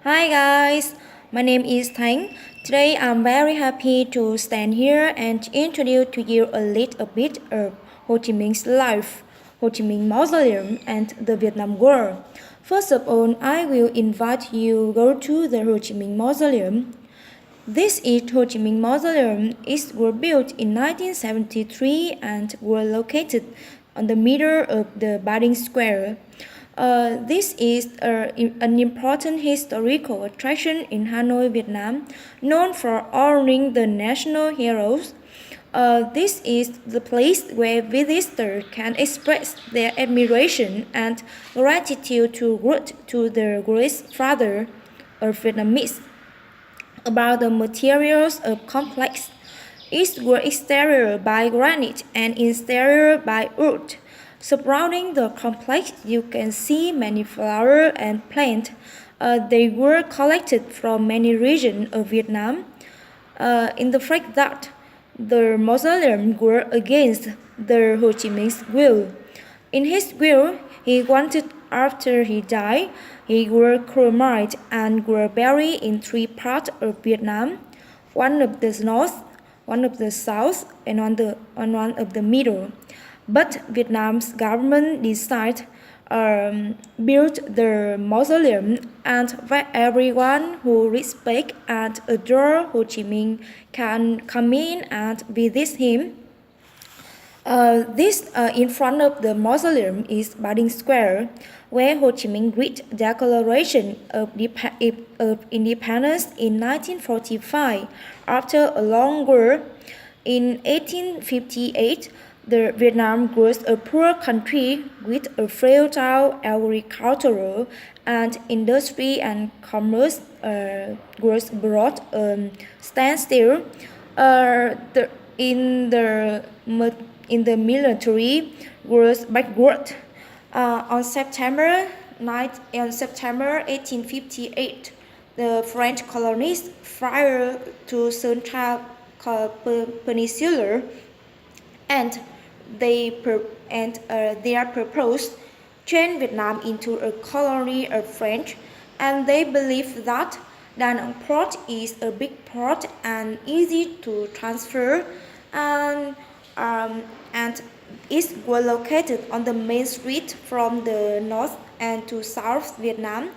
Hi guys, my name is Thanh. Today I'm very happy to stand here and introduce to you a little bit of Ho Chi Minh's life, Ho Chi Minh Mausoleum and the Vietnam War. First of all, I will invite you go to the Ho Chi Minh Mausoleum. This is Ho Chi Minh Mausoleum. It was built in 1973 and was located on the middle of the Ba Đinh Square. This is an important historical attraction in Hanoi, Vietnam, known for honoring the national heroes. This is the place where visitors can express their admiration and gratitude to the great father of Vietnamese. About the materials of complex, it was exterior by granite and interior by wood. Surrounding the complex, you can see many flowers and plants. They were collected from many regions of Vietnam. In the fact that the mausoleum were against the Ho Chi Minh's will. In his will, he wanted after he died, he were cremated and were buried in three parts of Vietnam, one of the north, one of the south, and one of the middle. But Vietnam's government decided build the mausoleum and where everyone who respect and adore Ho Chi Minh can come in and visit him. This in front of the mausoleum is Ba Đinh Square, where Ho Chi Minh read Declaration of Independence in 1945 after a long war. In 1858, the Vietnam was a poor country with a fragile agricultural and industry and commerce was brought standstill. In the military was backward. On September 1858, the French colonists fired to Central Peninsula, and their purpose changed Vietnam into a colony of French, and they believed that Da Nang port is a big port and easy to transfer, and it was located on the main street from the north and to south Vietnam.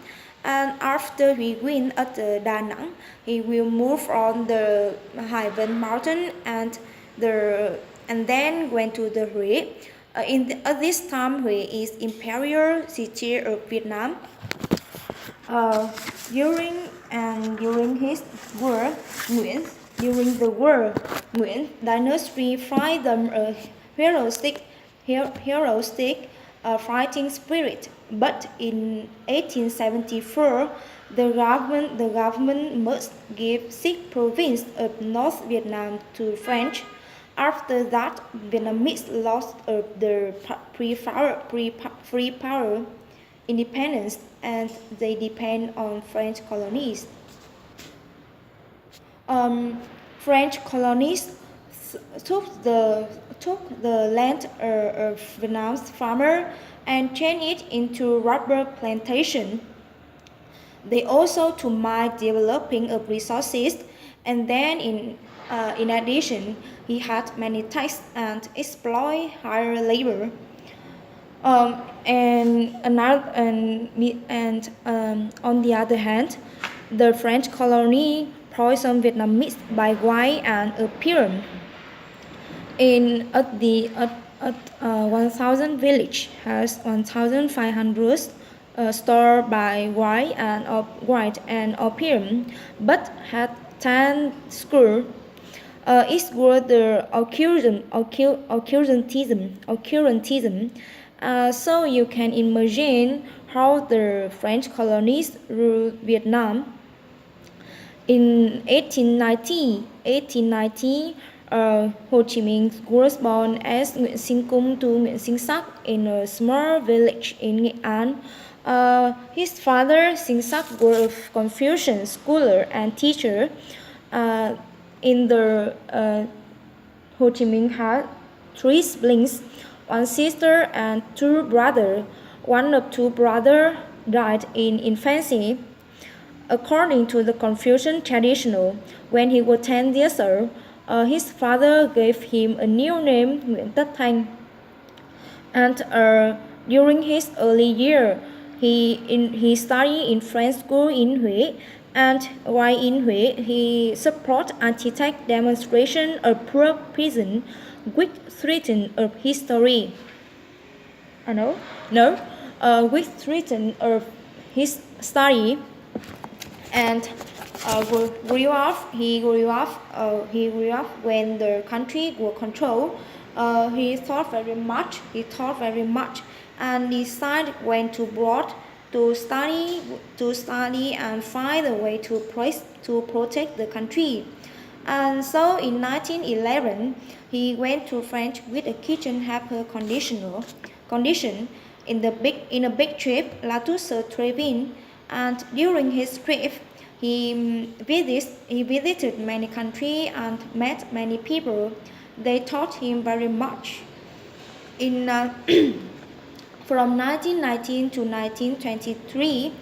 And after he win at the Da Nang, he will move on the Hai Vân Mountain and then went to the Huế. At this time, Huế is imperial city of Vietnam. During his war, during the war, Nguyễn dynasty find them a heroic fighting spirit. But in 1874, the government must give 6 provinces of North Vietnam to French. After that, Vietnamese lost their free power, independence, and they depend on French colonies. French colonists took the land of Vietnam's farmer and changed it into rubber plantation. They also to mine developing of resources, and then in addition, he had many taxes and exploit higher labor. On the other hand, the French colony poisoned Vietnamese by wine and opium. At 1,000 village has 1,500 store by wine and opium, but had 10 schools. It was the occultism. So you can imagine how the French colonies ruled Vietnam. In 1890, Ho Chi Minh was born as Nguyễn Sinh Cung to Nguyễn Sinh Sắc in a small village in Nghệ An. His father, Sinh Sắc, was a Confucian scholar and teacher. Ho Chi Minh had 3 siblings, 1 sister and 2 brothers. One of 2 brothers died in infancy. According to the Confucian tradition, when he was 10 years old, his father gave him a new name, Nguyễn Tất Thành. And during his early year, he studied in French school in Huế, and while in Huế, he supported anti-tank demonstration of poor peasants, which threatened of history. No, which threatened of his study, and he grew up when the country was controlled. He thought very much, and decided when to abroad to study and find a way to protect the country. And so in 1911, he went to France with a kitchen helper condition in a big trip, La Toussaint-Trevin, and during his trip, he visited many countries and met many people. They taught him very much. From 1919 to 1923,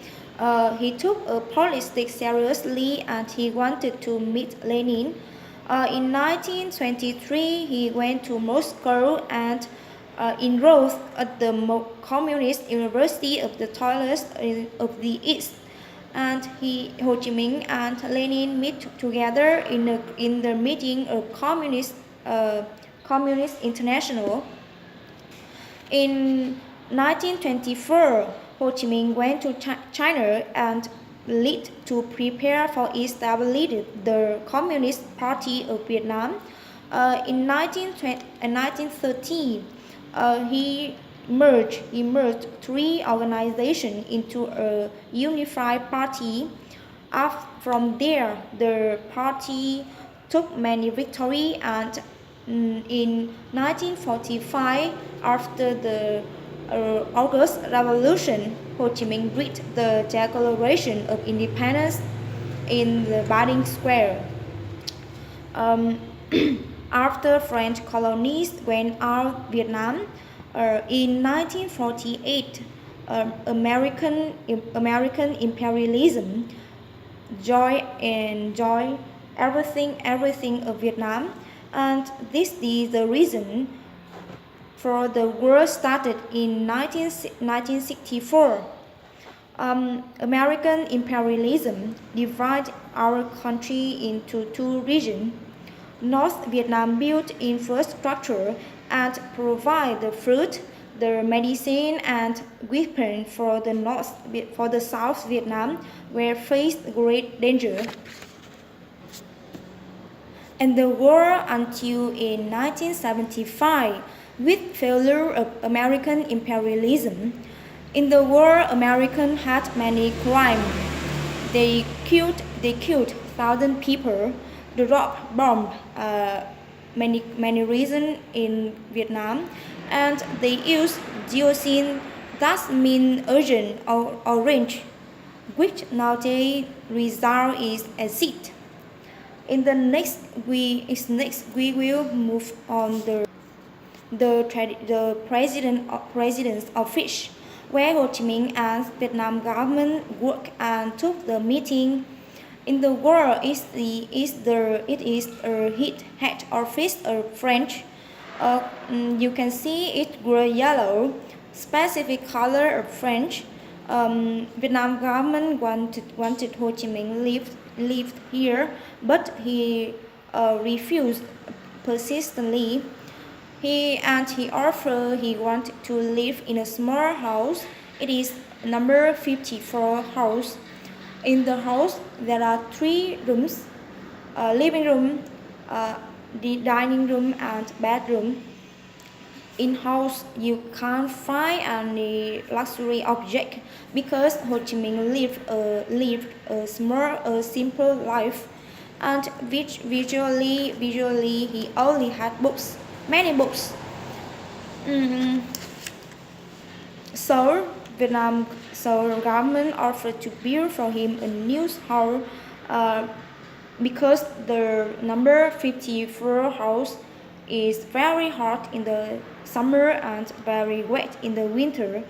he took politics seriously and he wanted to meet Lenin. In 1923, he went to Moscow and enrolled at the Communist University of the Toilets of the East. And Ho Chi Minh and Lenin meet together in the meeting of Communist International. In 1924, Ho Chi Minh went to China and led to prepare for establishing the Communist Party of Vietnam. In 1930, he merged three organizations into a unified party. From there, the party took many victories, and in 1945, after the August Revolution, Ho Chi Minh read the Declaration of Independence in the Baoding Square. After French colonies went out of Vietnam, in 1948, American imperialism joined everything of Vietnam, and this is the reason for the war started in 1964. American imperialism divided our country into two regions. North Vietnam built infrastructure and provide the fruit, the medicine and weapons for the South Vietnam, where faced great danger. And the war until in 1975, with failure of American imperialism. In the war, Americans had many crimes. They killed 1,000 people, dropped bombs many regions in Vietnam, and they used dioxin, that means Agent Orange, which nowadays result is acid. In the next we will move on the president's office, where Ho Chi Minh and Vietnam government work and took the meeting. In the world, it is a head office of French. You can see it gray yellow, specific color of French. Vietnam government wanted Ho Chi Minh lived here, but he refused persistently. He offered he wanted to live in a small house. It is number 54 house. In the house there are 3 rooms: living room, the dining room, and bedroom. In house you can't find any luxury object because Ho Chi Minh lived a simple life, and visually he only had books, many books. So government offered to build for him a new house because the number 54 house is very hot in the summer and very wet in the winter.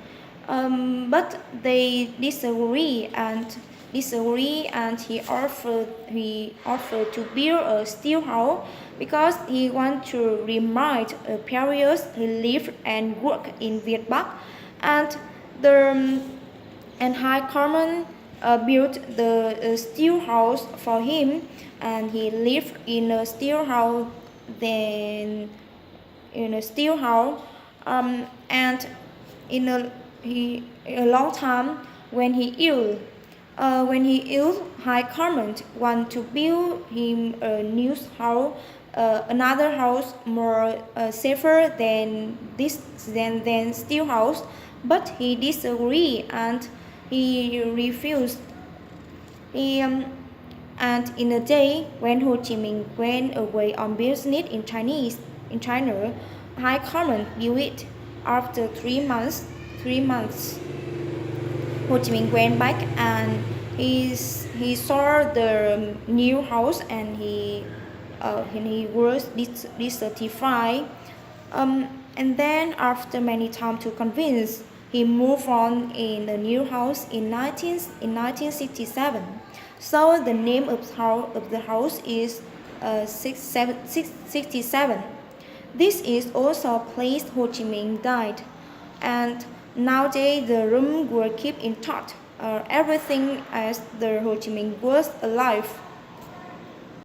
But they disagree, and disagreed, and he offered to build a steel house because he wanted to remind Paris he lived and worked in Vietnam, and the and High Command built the steel house for him, and he lived in a steel house. Then in a steel house, and in a long time when he ill, High Command want to build him a new house, another house more safer than steel house, but he disagreed and he refused. He, and in a day when Ho Chi Minh went away on business in China, High Command built it. After 3 months, 3 months, Ho Chi Minh went back and he saw the new house and he was dissatisfied. And then after many time to convince, he moved on in the new house in 1967. So the name of the house is 67. This is also a place Ho Chi Minh died, and nowadays the room were kept intact, everything as the Ho Chi Minh was alive.